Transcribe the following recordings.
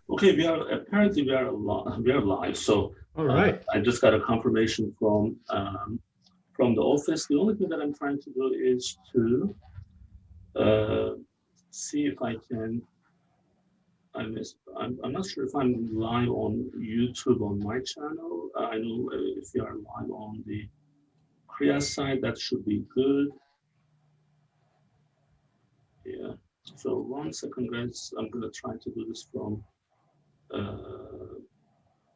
Okay, apparently we are live. So all right. I just got a confirmation from the office. The only thing that I'm trying to do is to see if I can. I'm not sure if I'm live on YouTube on my channel. I know if you are live on the CHRIAS side, that should be good. Yeah. So 1 second, guys. I'm gonna try to do this from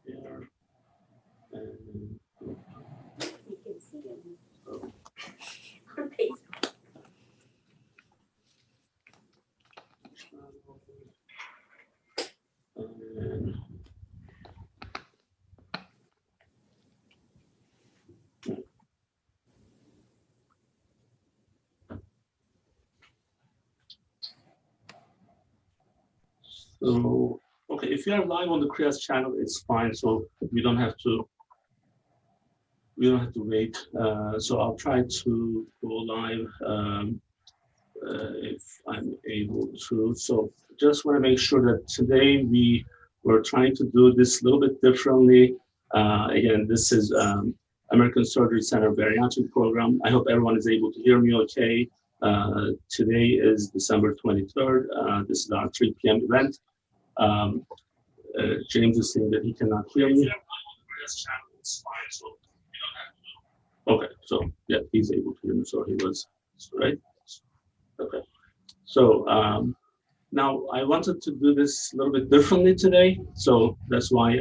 here. And, You can see him. oh. And, so, okay, if you are live on the CHRIAS channel, it's fine. So we don't have to wait. So I'll try to go live if I'm able to. So just want to make sure that today we're trying to do this a little bit differently. Again, this is American Surgery Center Bariatric program. I hope everyone is able to hear me okay. Today is December 23rd. This is our 3 p.m. event. James is saying that he cannot hear me. Okay, so yeah, he's able to hear me, so he was, right? Okay, so now I wanted to do this a little bit differently today, so that's why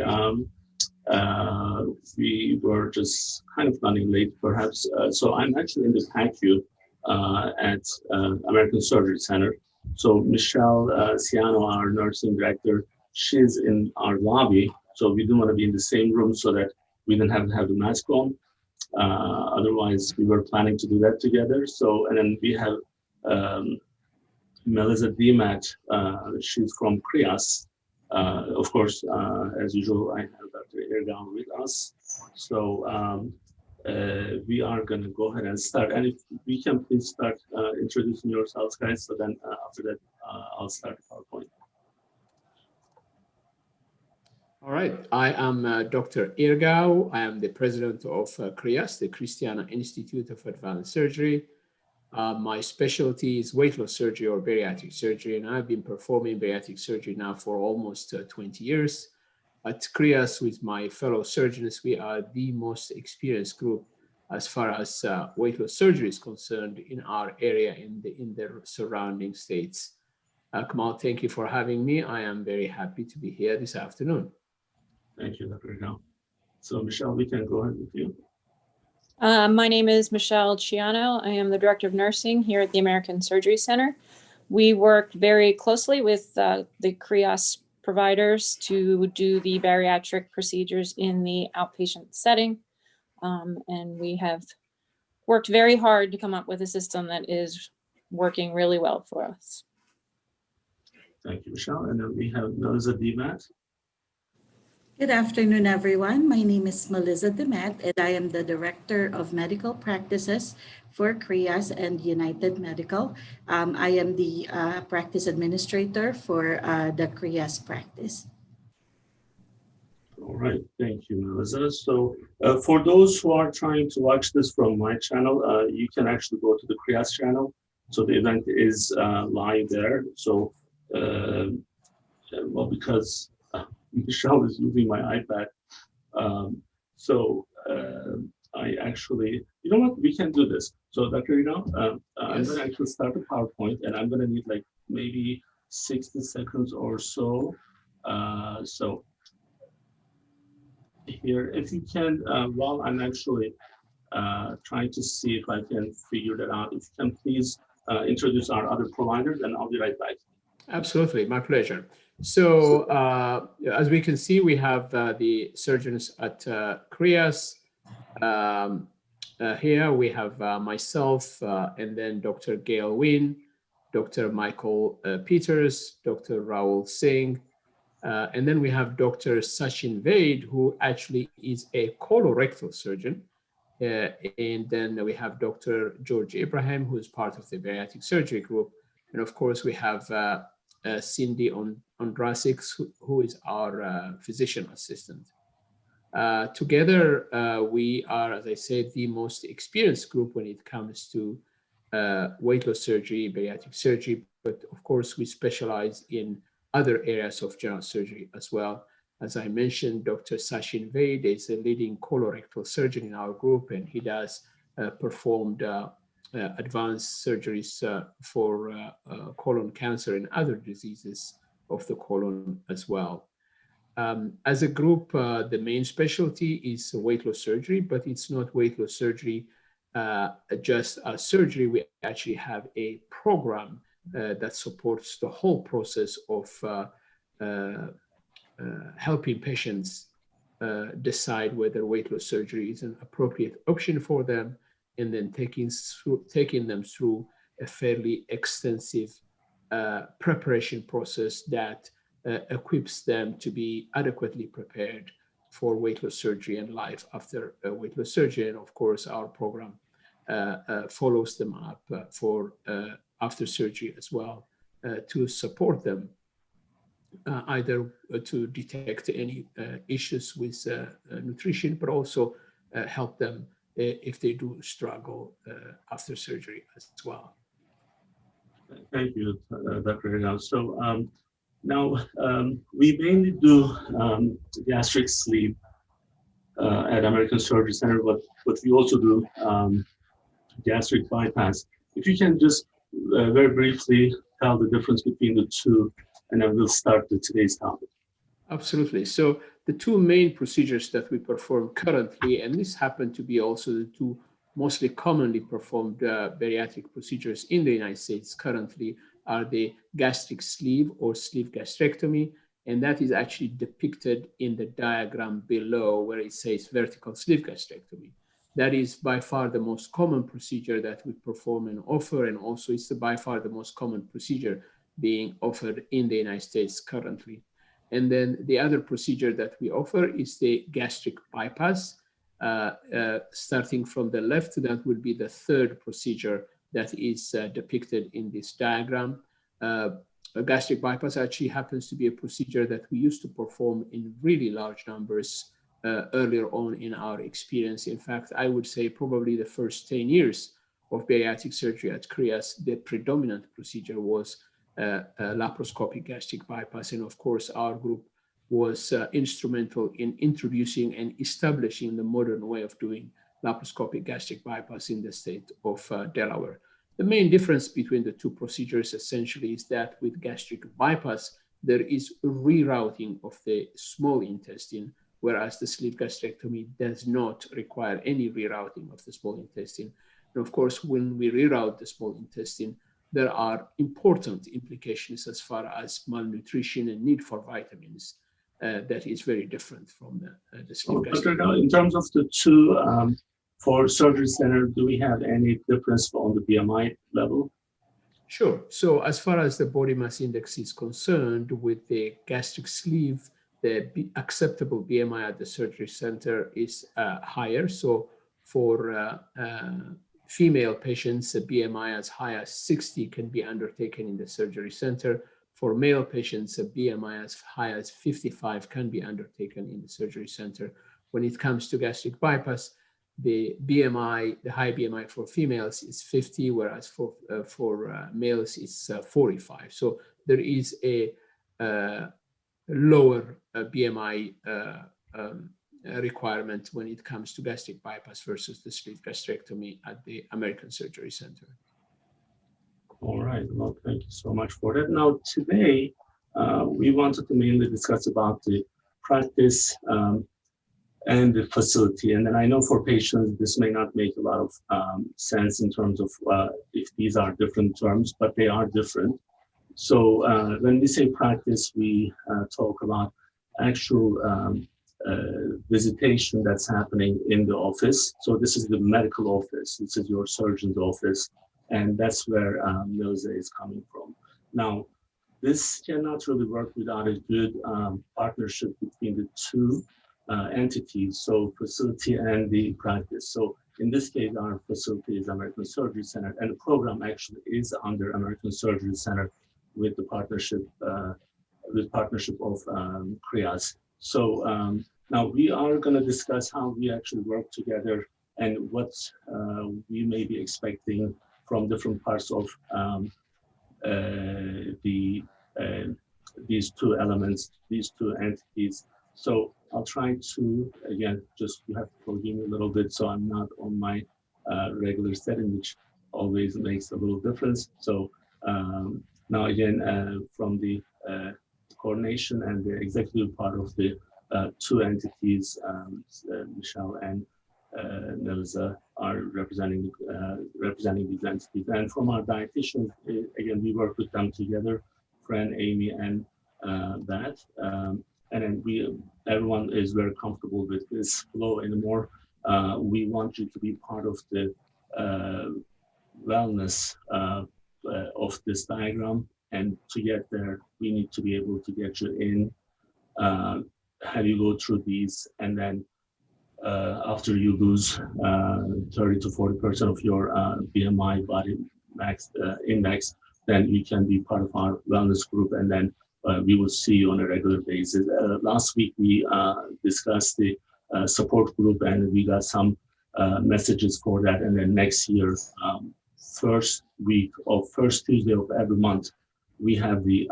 we were just kind of running late, perhaps. So I'm actually in the PACU at American Surgery Center. So Michele, Ciano, our nursing director, she's in our lobby. So we do want to be in the same room so that we don't have to have the mask on. Otherwise, we were planning to do that together. So, and then we have Melizza Dimat, she's from CHRIAS. Of course, as usual, I have Dr. Irgau with us. So we are going to go ahead and start. And if we can please start introducing yourselves, guys. So then after that, I'll start the PowerPoint. All right, I am Dr. Irgau. I am the president of CHRIAS, the Christiana Institute of Advanced Surgery. My specialty is weight loss surgery or bariatric surgery, and I've been performing bariatric surgery now for almost 20 years. At CHRIAS, with my fellow surgeons, we are the most experienced group as far as weight loss surgery is concerned in our area in the surrounding states. Kemal, thank you for having me. I am very happy to be here this afternoon. Thank you, Dr. Irgau. So Michele, we can go ahead with you. My name is Michele Ciano. I am the Director of Nursing here at the American Surgery Center. We work very closely with the CHRIAS providers to do the bariatric procedures in the outpatient setting. And we have worked very hard to come up with a system that is working really well for us. Thank you, Michele. And then we have Melizza Dimat. Good afternoon, everyone. My name is Melizza Dimat, and I am the Director of Medical Practices for CHRIAS and United Medical. I am the practice administrator for the CHRIAS practice. All right, thank you, Melizza. So for those who are trying to watch this from my channel, you can actually go to the CHRIAS channel. So the event is live there. So, well, because Michele is using my iPad. I actually, you know what, we can do this. So Dr. Irgau, I'm going to actually start the PowerPoint, and I'm going to need like maybe 60 seconds or so. So here, if you can, while I'm actually trying to see if I can figure that out, if you can please introduce our other providers, and I'll be right back. Absolutely, my pleasure. So as we can see, we have the surgeons at CHRIAS. Here we have myself and then Dr. Gail Wynn, Dr. Michael Peters, Dr. Rahul Singh, and then we have Dr. Sachin Vaid, who actually is a colorectal surgeon. And then we have Dr. George Ibrahim, who is part of the bariatric surgery group. And of course, we have Cindy Ondrasik, who is our physician assistant. Together, we are, as I said, the most experienced group when it comes to weight loss surgery, bariatric surgery, but of course, we specialize in other areas of general surgery as well. As I mentioned, Dr. Sachin Vaid is a leading colorectal surgeon in our group, and he does performed advanced surgeries for colon cancer and other diseases of the colon as well. As a group, the main specialty is weight loss surgery, but it's not weight loss surgery just as surgery. We actually have a program that supports the whole process of helping patients decide whether weight loss surgery is an appropriate option for them, and then taking them through a fairly extensive preparation process that equips them to be adequately prepared for weight loss surgery and life after weight loss surgery. And of course, our program follows them up for after surgery as well to support them either to detect any issues with nutrition, but also help them if they do struggle after surgery as well. Thank you, Dr. Irgau. So now we mainly do gastric sleeve at American Surgery Center, but we also do gastric bypass. If you can just very briefly tell the difference between the two, and then we'll start today's topic. Absolutely. So the two main procedures that we perform currently, and this happened to be also the two mostly commonly performed bariatric procedures in the United States currently, are the gastric sleeve or sleeve gastrectomy. And that is actually depicted in the diagram below where it says vertical sleeve gastrectomy. That is by far the most common procedure that we perform and offer, and also it's by far the most common procedure being offered in the United States currently. And then the other procedure that we offer is the gastric bypass. Starting from the left, that would be the third procedure that is depicted in this diagram. A gastric bypass actually happens to be a procedure that we used to perform in really large numbers earlier on in our experience. In fact, I would say probably the first 10 years of bariatric surgery at CHRIAS, the predominant procedure was laparoscopic gastric bypass. And of course, our group was instrumental in introducing and establishing the modern way of doing laparoscopic gastric bypass in the state of Delaware. The main difference between the two procedures essentially is that with gastric bypass, there is rerouting of the small intestine, whereas the sleeve gastrectomy does not require any rerouting of the small intestine. And of course, when we reroute the small intestine, there are important implications as far as malnutrition and need for vitamins. That is very different from the sleeve gastrectomy. In terms of the two, for surgery center, do we have any difference on the BMI level? Sure. So as far as the body mass index is concerned, with the gastric sleeve, the acceptable BMI at the surgery center is higher. So for female patients, a BMI as high as 60 can be undertaken in the surgery center. For male patients, a BMI as high as 55 can be undertaken in the surgery center. When it comes to gastric bypass, the BMI, the high BMI for females is 50, whereas for males it's 45. So there is a lower BMI requirement when it comes to gastric bypass versus the sleeve gastrectomy at the American Surgery Center. All right, well, thank you so much for that. Now, today, we wanted to mainly discuss about the practice and the facility. And then I know for patients, this may not make a lot of sense in terms of if these are different terms, but they are different. So when we say practice, we talk about actual visitation that's happening in the office. So this is the medical office. This is your surgeon's office. And that's where Melizza is coming from. Now, this cannot really work without a good partnership between the two entities, so facility and the practice. So in this case, our facility is American Surgery Center, and the program actually is under American Surgery Center. with the partnership of CHRIAS. So now we are going to discuss how we actually work together and what we may be expecting from different parts of these two elements, these two entities. So I'll try to, again, just you have to forgive me a little bit, so I'm not on my regular setting, which always makes a little difference. So now again, from the coordination and the executive part of the two entities, Michele and Melizza are representing these entities. And from our dietitians, again, we work with them together, Fran, Amy, and that. And then everyone is very comfortable with this flow anymore. We want you to be part of the wellness of this diagram. And to get there, we need to be able to get you in, have you go through these, and then after you lose 30 to 40% of your BMI body mass index, then you can be part of our wellness group, and then we will see you on a regular basis. Last week we discussed the support group, and we got some messages for that. And then next year, first Tuesday of every month, we have the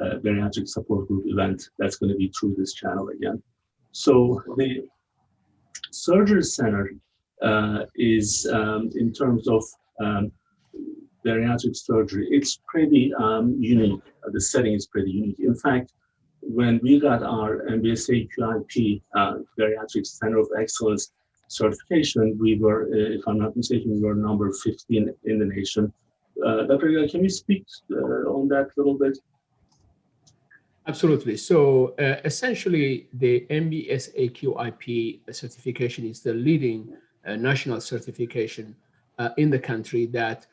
bariatric support group event that's going to be through this channel again. So the Surgery Center is, in terms of bariatric surgery, it's pretty unique. The setting is pretty unique. In fact, when we got our MBSA QIP Bariatric Center of Excellence certification, we were, if I'm not mistaken, we were number 15 in the nation. Dr. Irgau, can you speak on that a little bit? Absolutely. So essentially, the MBSA QIP certification is the leading national certification in the country that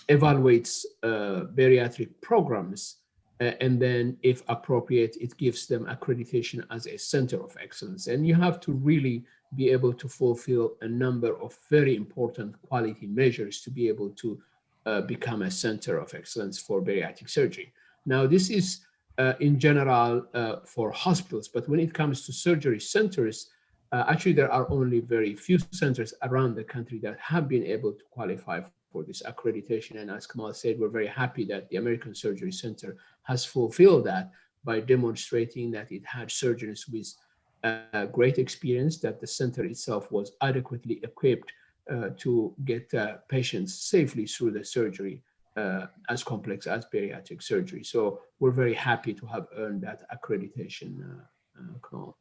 evaluates bariatric programs, and then, if appropriate, it gives them accreditation as a center of excellence. And you have to really be able to fulfill a number of very important quality measures to be able to become a center of excellence for bariatric surgery. Now, this is in general for hospitals, but when it comes to surgery centers, actually there are only very few centers around the country that have been able to qualify for this accreditation. And as Kemal said, we're very happy that the American Surgery Center has fulfilled that by demonstrating that it had surgeons with great experience, that the center itself was adequately equipped to get patients safely through the surgery as complex as bariatric surgery. So we're very happy to have earned that accreditation, Kemal.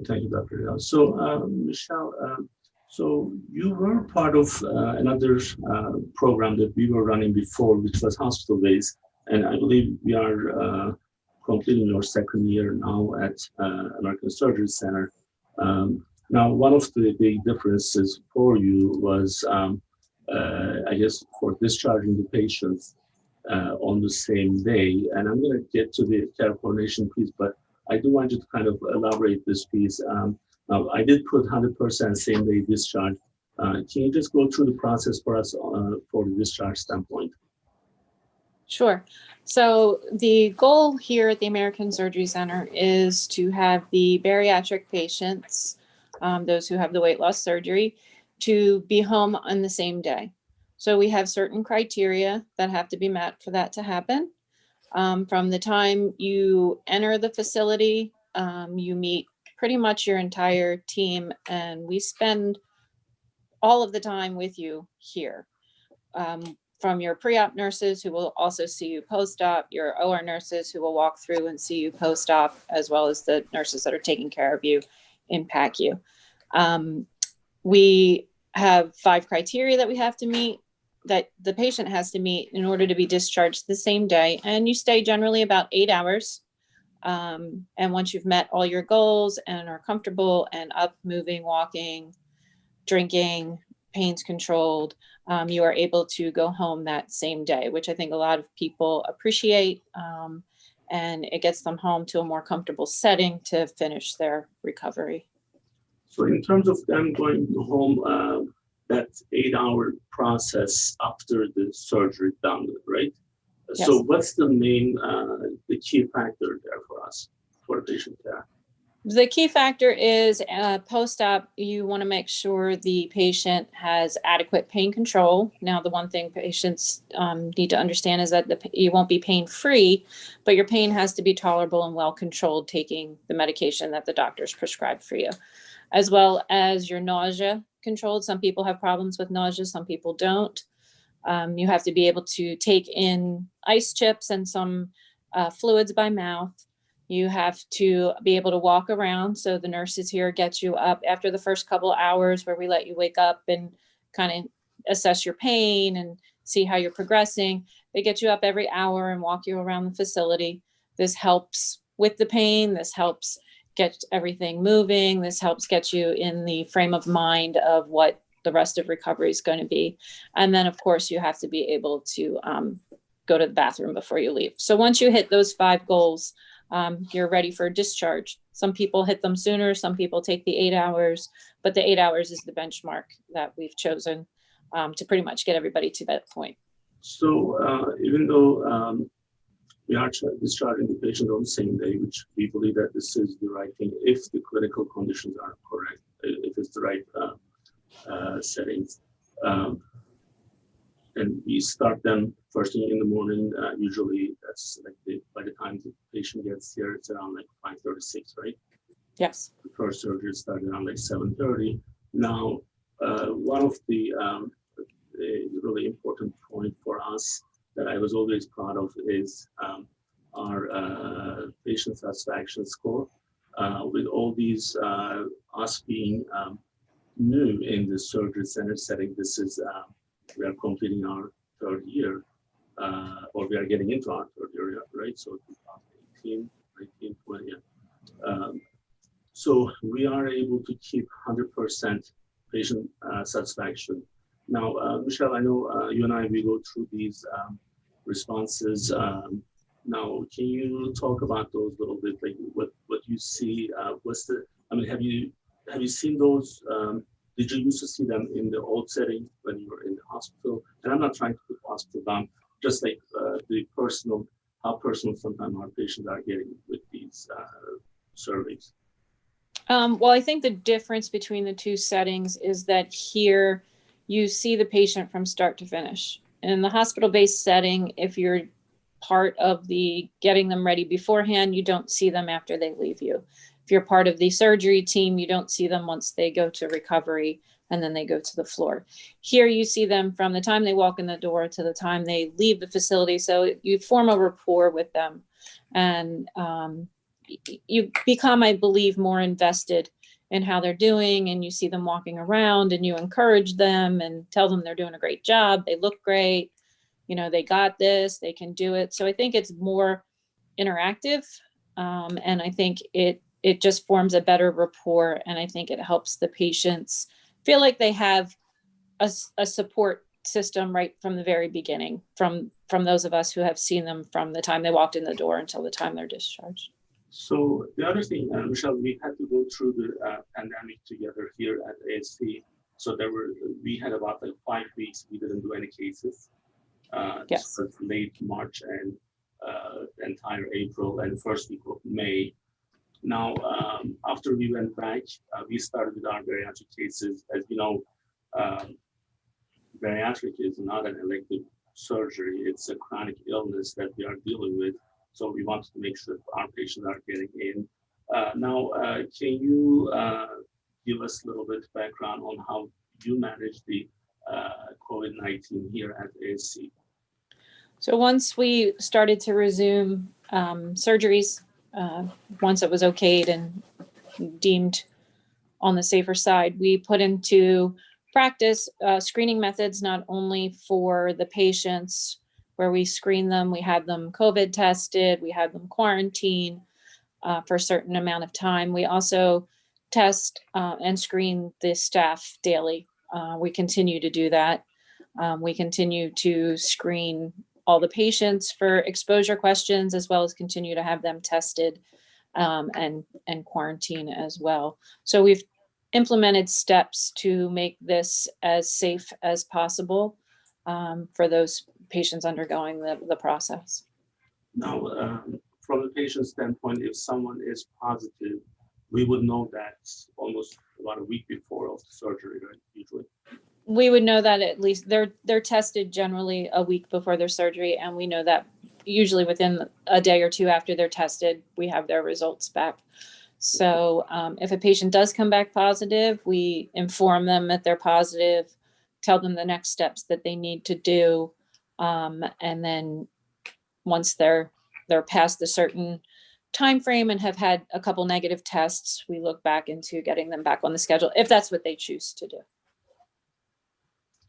Thank you, Dr. Irgau. So, Michele, so you were part of another program that we were running before, which was hospital-based, and I believe we are completing your second year now at American Surgery Center. Now, one of the big differences for you was, I guess, for discharging the patients on the same day. And I'm going to get to the care coordination piece, but I do want you to kind of elaborate this piece. Now, I did put 100% same day discharge. Can you just go through the process for us for the discharge standpoint? Sure. So the goal here at the American Surgery Center is to have the bariatric patients, those who have the weight loss surgery, to be home on the same day. So we have certain criteria that have to be met for that to happen. From the time you enter the facility, you meet pretty much your entire team, and we spend all of the time with you here. From your pre-op nurses who will also see you post-op, your OR nurses who will walk through and see you post-op, as well as the nurses that are taking care of you in PACU. We have 5 criteria that we have to meet, that the patient has to meet in order to be discharged the same day. And you stay generally about 8 hours. And once you've met all your goals and are comfortable and up, moving, walking, drinking, pains controlled, you are able to go home that same day, which I think a lot of people appreciate. And it gets them home to a more comfortable setting to finish their recovery. So in terms of them going home, that 8-hour process after the surgery done, right? Yes. So what's the main, the key factor there for us, for patient care? The key factor is post-op, you want to make sure the patient has adequate pain control. Now, the one thing patients need to understand is that you won't be pain-free, but your pain has to be tolerable and well-controlled taking the medication that the doctor's prescribed for you, as well as your nausea controlled. Some people have problems with nausea, some people don't. You have to be able to take in ice chips and some fluids by mouth. You have to be able to walk around. So the nurses here get you up after the first couple of hours where we let you wake up and kind of assess your pain and see how you're progressing. They get you up every hour and walk you around the facility. This helps with the pain. This helps get everything moving. This helps get you in the frame of mind of what the rest of recovery is going to be. And then, of course, you have to be able to go to the bathroom before you leave. So once you hit those 5 goals, you're ready for discharge. Some people hit them sooner, some people take the 8 hours, but the 8 hours is the benchmark that we've chosen to pretty much get everybody to that point. So even though we are discharging the patient on the same day, which we believe that this is the right thing, if the clinical conditions are correct, if it's the right settings. And we start them first thing in the morning. Usually that's like by the time the patient gets here, it's around like 5:36, right? Yes. The first surgery started around like 7:30. Now, one of the really important point for us that I was always proud of is our patient satisfaction score. With all these, us being new in the surgery center setting, this is we are completing our 3rd year, or we are getting into our 3rd year, right? So 2018, 19, 20. So we are able to keep 100% patient satisfaction. Now, Michele, I know you and I, we go through these responses. Now, can you talk about those a little bit? Like what you see? What's the? I mean, have you seen those? Did you used to see them in the old setting when you were in the hospital? And I'm not trying to put hospital down, just like the personal, how personal sometimes our patients are getting with these surveys. Well, I think the difference between the two settings is that here you see the patient from start to finish. In the hospital-based setting, if you're part of the getting them ready beforehand, you don't see them after they leave you. If you're part of the surgery team, you don't see them once they go to recovery and then they go to the floor. Here you see them from the time they walk in the door to the time they leave the facility. So you form a rapport with them and you become, I believe, more invested in how they're doing, and you see them walking around and you encourage them and tell them they're doing a great job. They look great. You know, they got this, they can do it. So I think it's more interactive. And I think it just forms a better rapport. And I think it helps the patients feel like they have a support system right from the very beginning, from those of us who have seen them from the time they walked in the door until the time they're discharged. So the other thing, Michele, we had to go through the pandemic together here at ASC. So we had about like 5 weeks, we didn't do any cases. Yes. This was late March and entire April and first week of May. Now, after we went back, we started with our bariatric cases. As you know, bariatric is not an elective surgery. It's a chronic illness that we are dealing with. So we wanted to make sure our patients are getting in. Now, can you give us a little bit of background on how you manage the COVID-19 here at ASC? So once we started to resume surgeries, once it was okayed and deemed on the safer side, we put into practice screening methods, not only for the patients where we screen them, we had them COVID tested, we had them quarantined for a certain amount of time. We also test and screen the staff daily. We continue to do that. We continue to screen all the patients for exposure questions, as well as continue to have them tested and quarantine as well. So we've implemented steps to make this as safe as possible for those patients undergoing the process. Now, from the patient standpoint, if someone is positive, we would know that almost about a week before of the surgery, right? Usually. We would know that at least they're tested generally a week before their surgery, and we know that usually within a day or two after they're tested, we have their results back. So if a patient does come back positive, we inform them that they're positive, tell them the next steps that they need to do, and then once they're past a certain time frame and have had a couple negative tests, we look back into getting them back on the schedule if that's what they choose to do.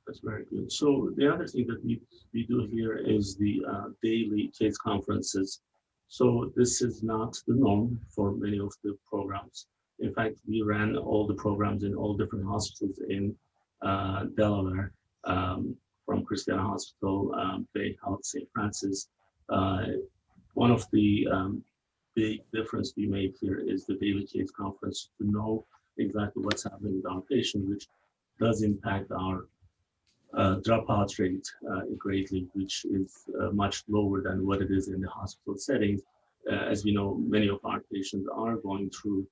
That's very good. So the other thing that we do here is the daily case conferences. So this is not the norm for many of the programs. In fact, we ran all the programs in all different hospitals in Delaware, from Christiana Hospital, Bay Health, St. Francis. One of the big difference we make here is the daily case conference to know exactly what's happening with our patient, which does impact our dropout rate greatly, which is much lower than what it is in the hospital settings. As we know, many of our patients are going through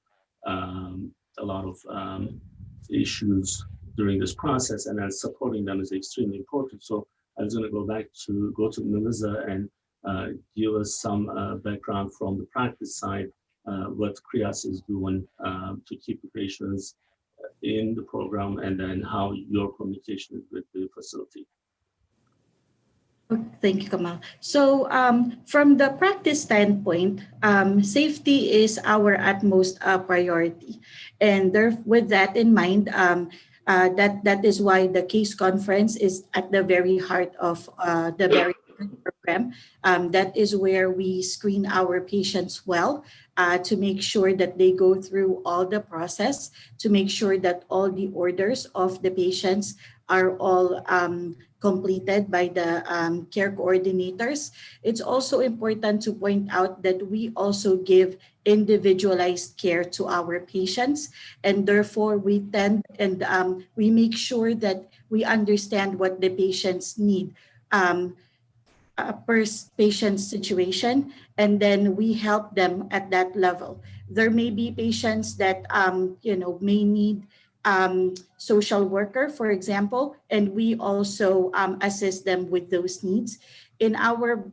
a lot of issues during this process, and then supporting them is extremely important. So I was going to go to Melizza and give us some background from the practice side, what CHRIAS is doing to keep the patients in the program, and then how your communication is with the facility. Thank you, Kemal. So from the practice standpoint, safety is our utmost priority. And with that in mind, that is why the case conference is at the very heart of the Bariatric program. That is where we screen our patients well to make sure that they go through all the process, to make sure that all the orders of the patients are all completed by the care coordinators. It's also important to point out that we also give individualized care to our patients, and therefore we tend and we make sure that we understand what the patients need per patient's situation, and then we help them at that level. There may be patients that may need social worker, for example, and we also assist them with those needs. In our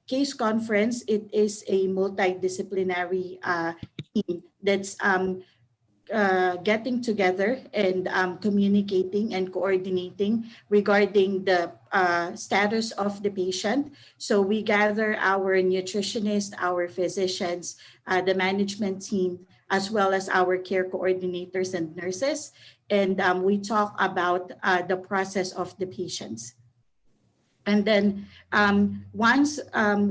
case conference, it is a multidisciplinary team that's getting together and communicating and coordinating regarding the status of the patient. So we gather our nutritionists, our physicians, the management team, as well as our care coordinators and nurses. And we talk about the process of the patients. And then once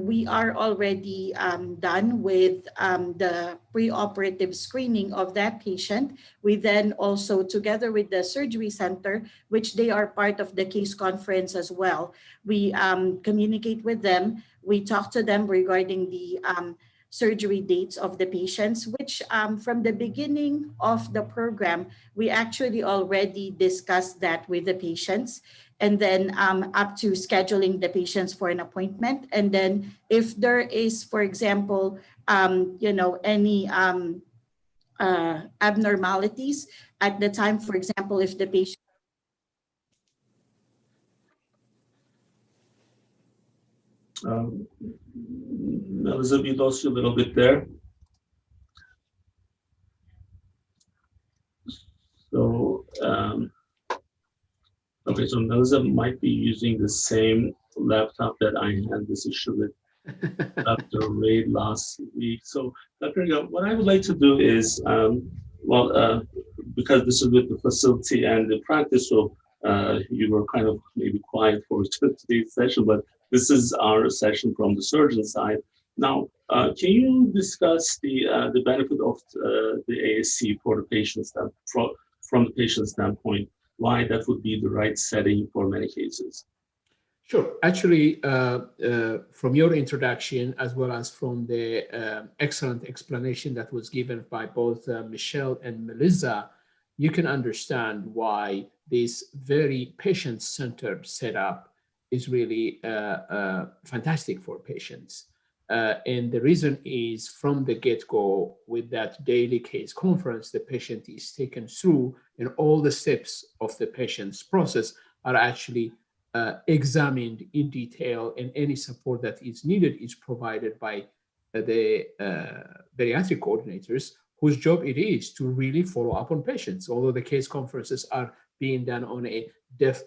we are already done with the pre-operative screening of that patient, we then also, together with the surgery center, which they are part of the case conference as well, we communicate with them. We talk to them regarding the surgery dates of the patients, which from the beginning of the program, we actually already discussed that with the patients, and then up to scheduling the patients for an appointment. And then if there is, for example, any abnormalities at the time, for example, if the patient Melizza, we lost you a little bit there. So, okay, so Melizza might be using the same laptop that I had this issue with Dr. Ray last week. So, Dr. Irgau, what I would like to do is, because this is with the facility and the practice, so you were kind of maybe quiet for today's session, but this is our session from the surgeon side. Now, can you discuss the benefit of the ASC for the patients, from the patient standpoint, why that would be the right setting for many cases? Sure. Actually, from your introduction, as well as from the excellent explanation that was given by both Michele and Melizza, you can understand why this very patient-centered setup is really fantastic for patients. And the reason is from the get-go with that daily case conference, the patient is taken through and all the steps of the patient's process are actually examined in detail, and any support that is needed is provided by the bariatric coordinators, whose job it is to really follow up on patients. Although the case conferences are being done on a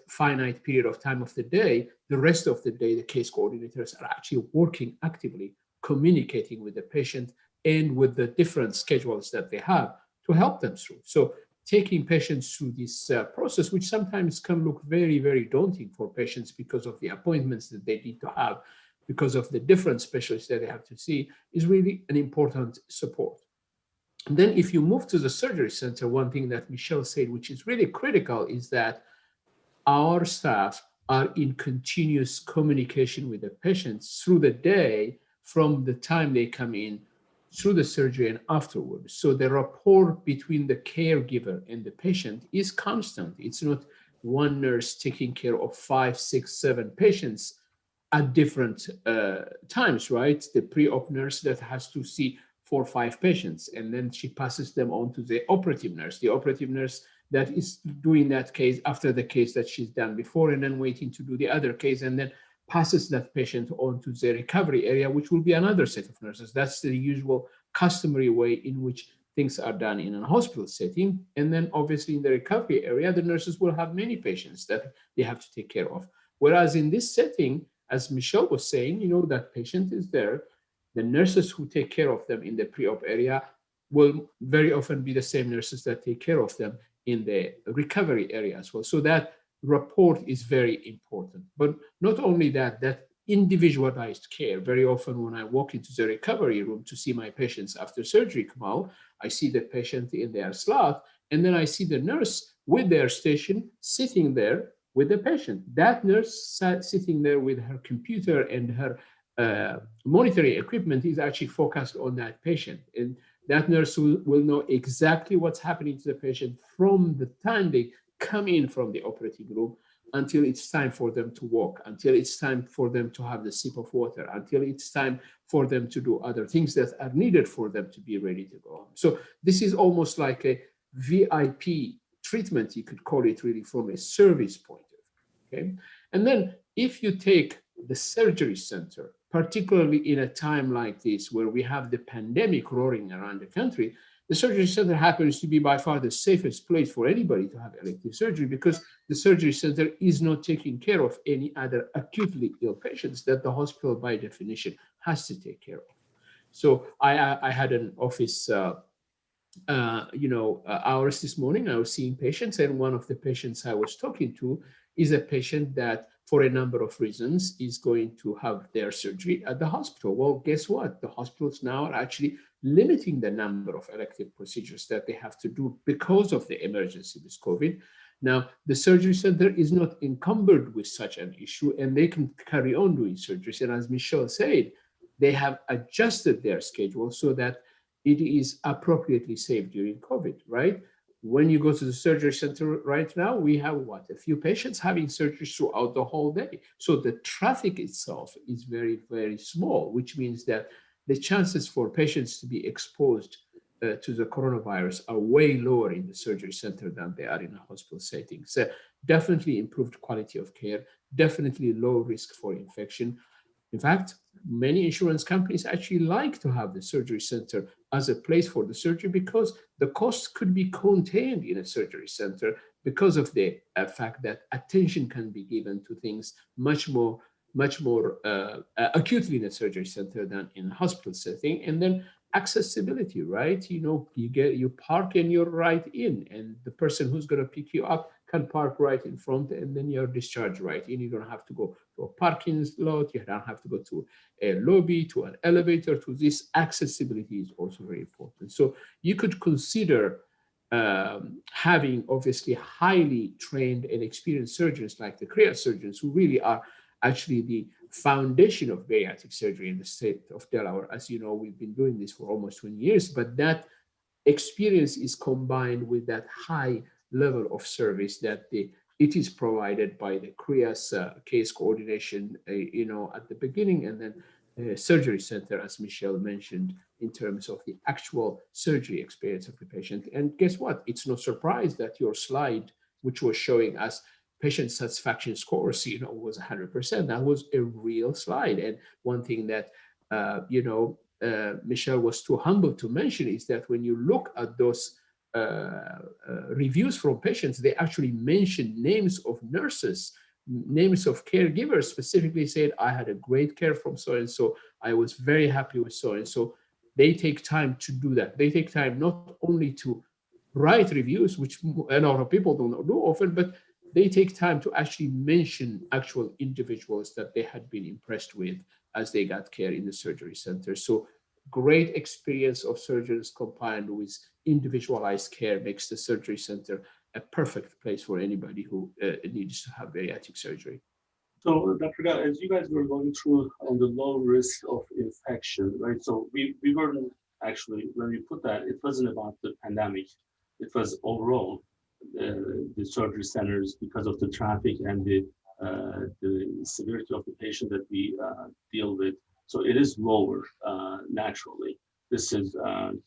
finite period of time of the day, the rest of the day, the case coordinators are actually working actively, communicating with the patient and with the different schedules that they have to help them through. So taking patients through this process, which sometimes can look very, very daunting for patients because of the appointments that they need to have, because of the different specialists that they have to see, is really an important support. And then if you move to the surgery center, one thing that Michele said, which is really critical, is that our staff are in continuous communication with the patients through the day, from the time they come in, through the surgery and afterwards. So the rapport between the caregiver and the patient is constant. It's not one nurse taking care of 5, 6, 7 patients at different times, right? The pre-op nurse that has to see 4 or 5 patients, and then she passes them on to the operative nurse. The operative nurse that is doing that case after the case that she's done before, and then waiting to do the other case, and then passes that patient on to the recovery area, which will be another set of nurses. That's the usual customary way in which things are done in a hospital setting. And then obviously in the recovery area, the nurses will have many patients that they have to take care of. Whereas in this setting, as Michele was saying, that patient is there. The nurses who take care of them in the pre-op area will very often be the same nurses that take care of them in the recovery area as well. So that rapport is very important. But not only that, that individualized care. Very often when I walk into the recovery room to see my patients after surgery, Kemal, I see the patient in their slot, and then I see the nurse with their station sitting there with the patient. That nurse sitting there with her computer and her monitoring equipment is actually focused on that patient. And that nurse will know exactly what's happening to the patient from the time they come in from the operating room until it's time for them to walk, until it's time for them to have the sip of water, until it's time for them to do other things that are needed for them to be ready to go home. So this is almost like a VIP treatment, you could call it, really, from a service point of view, okay? And then if you take the surgery center, particularly in a time like this where we have the pandemic roaring around the country, the surgery center happens to be by far the safest place for anybody to have elective surgery, because the surgery center is not taking care of any other acutely ill patients that the hospital by definition has to take care of. So I had an office hours this morning. I was seeing patients, and one of the patients I was talking to is a patient that for a number of reasons is going to have their surgery at the hospital. Well, guess what? The hospitals now are actually limiting the number of elective procedures that they have to do because of the emergency with COVID. Now, the surgery center is not encumbered with such an issue, and they can carry on doing surgeries. And as Michele said, they have adjusted their schedule so that it is appropriately safe during COVID, right? When you go to the surgery center right now, we have a few patients having surgeries throughout the whole day. So the traffic itself is very, very small, which means that the chances for patients to be exposed to the coronavirus are way lower in the surgery center than they are in a hospital setting. So definitely improved quality of care, definitely low risk for infection. In fact, many insurance companies actually like to have the surgery center as a place for the surgery because the costs could be contained in a surgery center because of the fact that attention can be given to things much more acutely in a surgery center than in a hospital setting. And then accessibility, right? You park and you're right in, and the person who's going to pick you up can park right in front, and then you're discharged right in. You don't have to go to a parking lot. You don't have to go to a lobby, to an elevator. To this, accessibility is also very important. So you could consider having obviously highly trained and experienced surgeons like the CHRIAS surgeons, who really are actually the foundation of bariatric surgery in the state of Delaware. As you know, we've been doing this for almost 20 years, but that experience is combined with that high level of service that it is provided by the CHRIAS case coordination, at the beginning, and then surgery center, as Michele mentioned, in terms of the actual surgery experience of the patient. And guess what? It's no surprise that your slide, which was showing us patient satisfaction scores, was 100%. That was a real slide. And one thing that, Michele was too humble to mention is that when you look at those reviews from patients, they actually mention names of nurses, names of caregivers, specifically said, I had a great care from so-and-so. I was very happy with so-and-so. They take time to do that. They take time not only to write reviews, which a lot of people don't do often, but they take time to actually mention actual individuals that they had been impressed with as they got care in the surgery center. So great experience of surgeons combined with individualized care makes the surgery center a perfect place for anybody who needs to have bariatric surgery. So, Dr. Irgau, as you guys were going through on the low risk of infection, right? So we weren't actually, when we put that, it wasn't about the pandemic. It was overall the surgery centers, because of the traffic and the severity of the patient that we deal with. So it is lower naturally. This is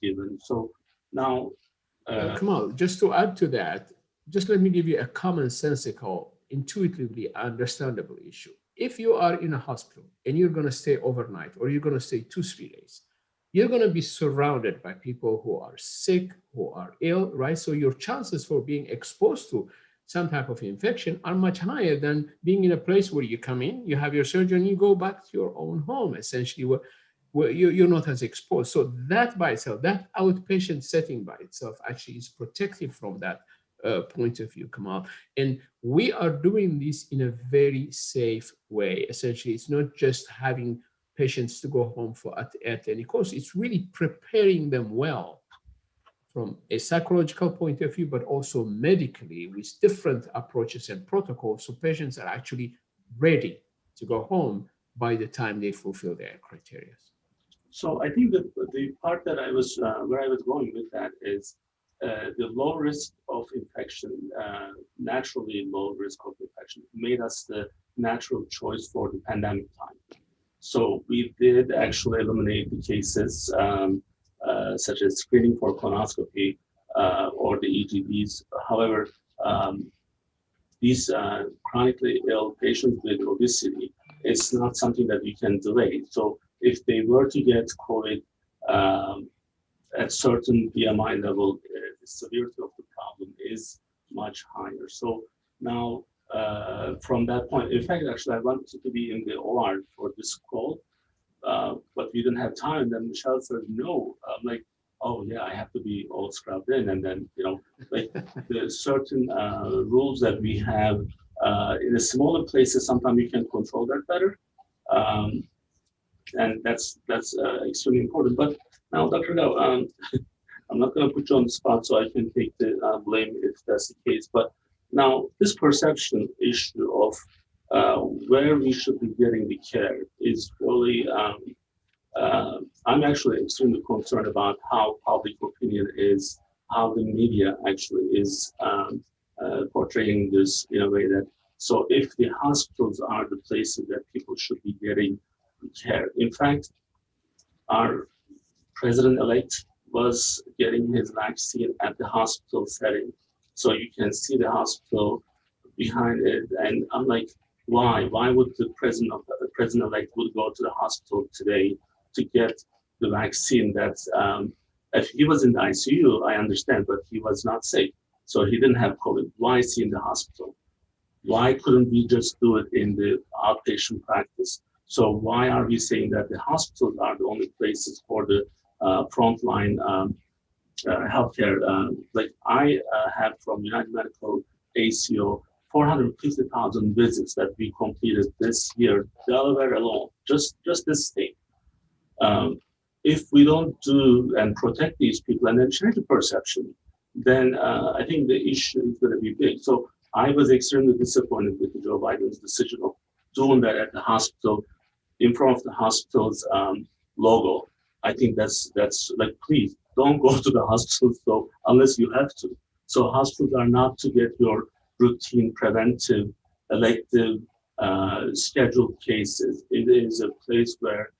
given. So now, Kemal, just to add to that, just let me give you a commonsensical, intuitively understandable issue. If you are in a hospital and you're going to stay overnight, or you're going to stay 2-3 days, you're going to be surrounded by people who are sick, who are ill, right? So your chances for being exposed to some type of infection are much higher than being in a place where you come in, you have your surgery, and you go back to your own home, essentially, where you're not as exposed. So that by itself, that outpatient setting by itself actually is protective from that point of view, Kemal. And we are doing this in a very safe way. Essentially, it's not just having patients to go home for at any cost. It's really preparing them well from a psychological point of view, but also medically with different approaches and protocols. So patients are actually ready to go home by the time they fulfill their criteria. So I think that the part that I was, where I was going with that is the low risk of infection, naturally low risk of infection, made us the natural choice for the pandemic time. So we did actually eliminate the cases such as screening for colonoscopy or the EGDs. However, these chronically ill patients with obesity, it's not something that we can delay. So if they were to get COVID at certain BMI level, the severity of the problem is much higher. So now, from that point, in fact, actually, I wanted to be in the OR for this call, but we didn't have time. Then Michele said, no. I'm like, oh yeah, I have to be all scrubbed in. And then, like the certain rules that we have in the smaller places, sometimes you can control that better. And that's extremely important. But now, Dr. Irgau, I'm not going to put you on the spot, so I can take the blame if that's the case. But now, this perception issue of where we should be getting the care is really, I'm actually extremely concerned about how public opinion is, how the media actually is portraying this in a way that, so if the hospitals are the places that people should be getting care. In fact, our president-elect was getting his vaccine at the hospital setting. So you can see the hospital behind it. And I'm like, why? Why would the president-elect would go to the hospital today to get the vaccine? That's, if he was in the ICU, I understand, but he was not sick. So he didn't have COVID. Why is he in the hospital? Why couldn't we just do it in the outpatient practice? So why are we saying that the hospitals are the only places for the frontline healthcare? Like I have from United Medical ACO 450,000 visits that we completed this year, Delaware alone, just this state. If we don't do and protect these people and then change the perception, then I think the issue is going to be big. So I was extremely disappointed with Joe Biden's decision of doing that at the hospital, in front of the hospital's logo. I think that's like, please don't go to the hospital so unless you have to. So hospitals are not to get your routine, preventive, elective, scheduled cases. It is a place where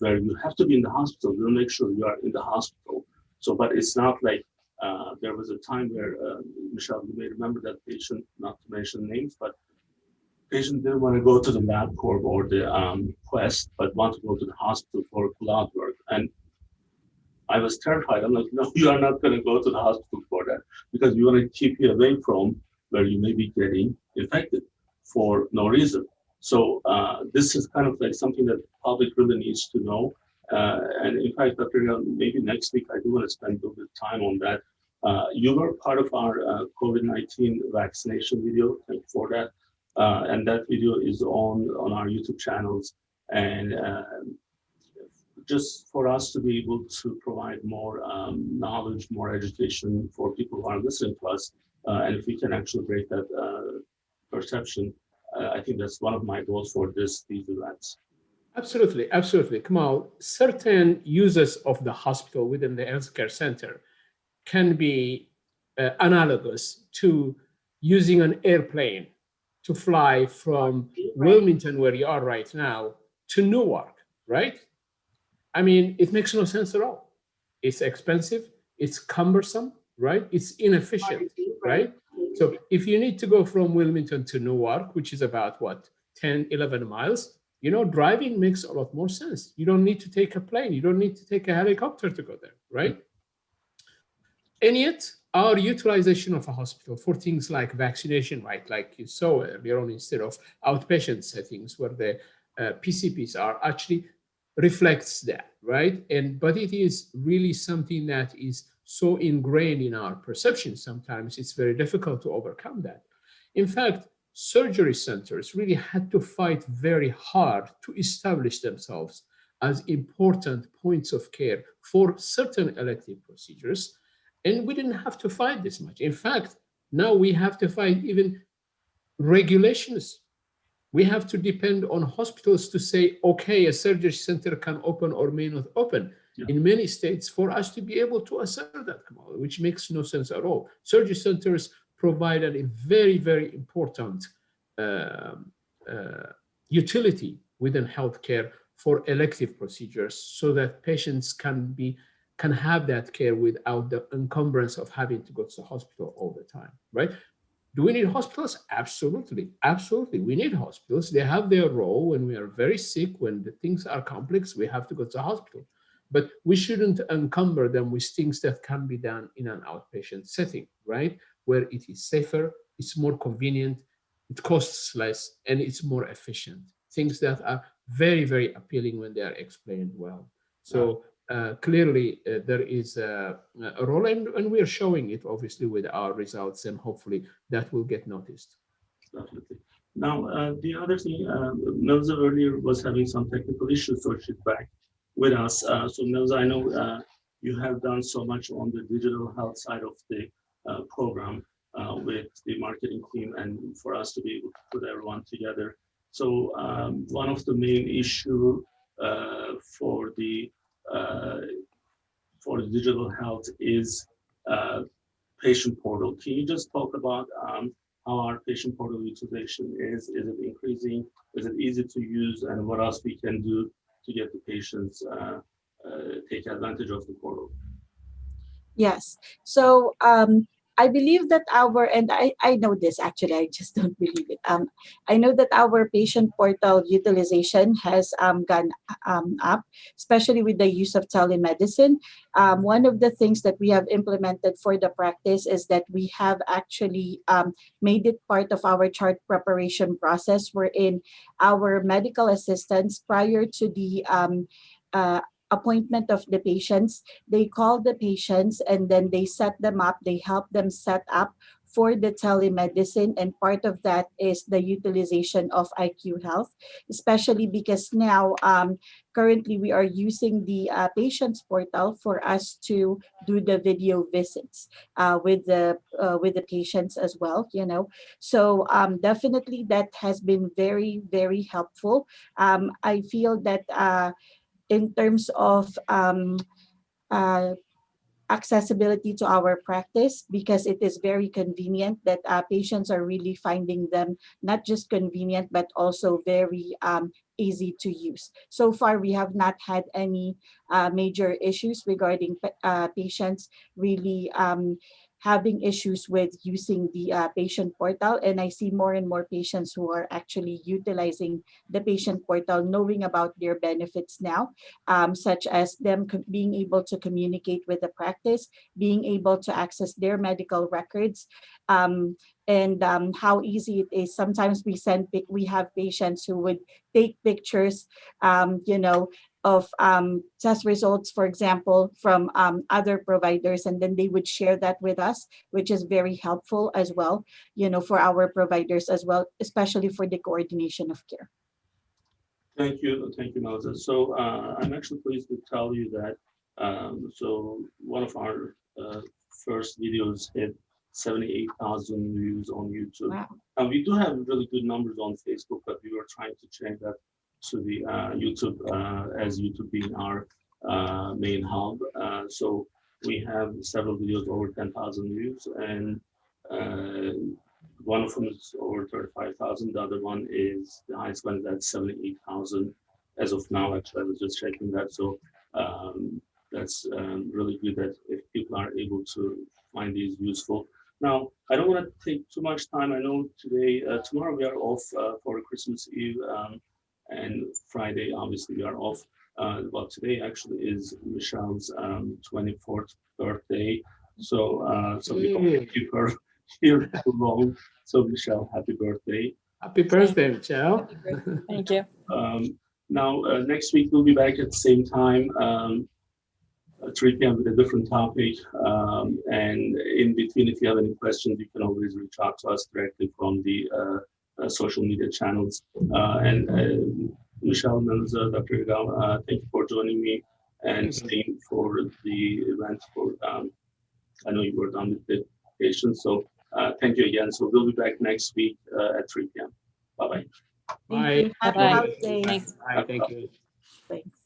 you have to be in the hospital. We'll make sure you are in the hospital. So, but it's not like there was a time where, Michele, you may remember that patient, not to mention names, but patient didn't want to go to the LabCorp or the Quest, but want to go to the hospital for blood work. And I was terrified. I'm like, no, you are not going to go to the hospital for that because we want to keep you away from where you may be getting infected for no reason. So this is kind of like something that the public really needs to know. And in fact, Dr. Irgau, maybe next week I do want to spend a little bit of time on that. You were part of our COVID-19 vaccination video. Thank you for that. And that video is on our YouTube channels. And just for us to be able to provide more knowledge, more education for people who are listening to us. And if we can actually break that perception, I think that's one of my goals for these events. Absolutely, absolutely. Kemal, certain uses of the hospital within the healthcare center can be analogous to using an airplane to fly from Wilmington, where you are right now, to Newark, right? I mean, it makes no sense at all. It's expensive, it's cumbersome, right? It's inefficient, right? So if you need to go from Wilmington to Newark, which is about what, 10, 11 miles, you know, driving makes a lot more sense. You don't need to take a plane. You don't need to take a helicopter to go there, right? And yet, our utilization of a hospital for things like vaccination, right, like you saw earlier on, instead of outpatient settings where the PCPs are, actually reflects that, right? But it is really something that is so ingrained in our perception. Sometimes it's very difficult to overcome that. In fact, surgery centers really had to fight very hard to establish themselves as important points of care for certain elective procedures. And we didn't have to fight this much. In fact, now we have to fight even regulations. We have to depend on hospitals to say, okay, a surgery center can open or may not open in many states for us to be able to assert that, which makes no sense at all. Surgery centers provided a very, very important utility within healthcare for elective procedures so that patients can have that care without the encumbrance of having to go to the hospital all the time, right? Do we need hospitals? Absolutely, absolutely. We need hospitals. They have their role when we are very sick, when the things are complex, we have to go to the hospital. But we shouldn't encumber them with things that can be done in an outpatient setting, right? Where it is safer, it's more convenient, it costs less, and it's more efficient. Things that are very, very appealing when they are explained well. So clearly there is a role, and we are showing it obviously with our results, and hopefully that will get noticed. Definitely. Now, the other thing, Melizza earlier was having some technical issues, so she's back with us. So Melizza, I know you have done so much on the digital health side of the program with the marketing team, and for us to be able to put everyone together. So one of the main issue for the digital health is patient portal. Can you just talk about how our patient portal utilization is? Is it increasing? Is it easy to use? And what else we can do to get the patients take advantage of the portal? Yes. So I believe that and I know this actually, I just don't believe it. I know that our patient portal utilization has gone up, especially with the use of telemedicine. One of the things that we have implemented for the practice is that we have actually made it part of our chart preparation process, wherein our medical assistants, prior to the appointment of the patients, they call the patients and then they set them up, they help them set up for the telemedicine, and part of that is the utilization of IQ Health, especially because now currently we are using the patients portal for us to do the video visits with the patients as well, you know. So definitely that has been very, very helpful. I feel that in terms of accessibility to our practice, because it is very convenient that patients are really finding them not just convenient, but also very easy to use. So far, we have not had any major issues regarding patients really having issues with using the patient portal. And I see more and more patients who are actually utilizing the patient portal, knowing about their benefits now, such as them being able to communicate with the practice, being able to access their medical records, and how easy it is. Sometimes we have patients who would take pictures, of test results, for example, from other providers, and then they would share that with us, which is very helpful as well, for our providers as well, especially for the coordination of care. Thank you, Melizza. So I'm actually pleased to tell you that so one of our first videos hit 78,000 views on YouTube. Wow. And we do have really good numbers on Facebook, but we were trying to change that to the YouTube, as YouTube being our main hub. So we have several videos over 10,000 views, and one of them is over 35,000. The other one is, the highest one is at 78,000 as of now. Actually, I was just checking that. So that's really good that if people are able to find these useful. Now, I don't want to take too much time. I know today, tomorrow we are off for Christmas Eve, and Friday, obviously, we are off. But today actually is Michelle's 24th birthday. So, so we don't keep her here too long. So, Michele, happy birthday. Happy birthday, Michele. Thank you. Now, next week we'll be back at the same time, 3 p.m. with a different topic. And in between, if you have any questions, you can always reach out to us directly from the social media channels. And Michele, Melizza, Dr. Irgau, thank you for joining me and staying for the event. I know you were done with the patients, so thank you again. So we'll be back next week at 3 p.m. Bye-bye. Bye. Happy Bye. holidays. Thanks. Bye. Thank you. Thanks.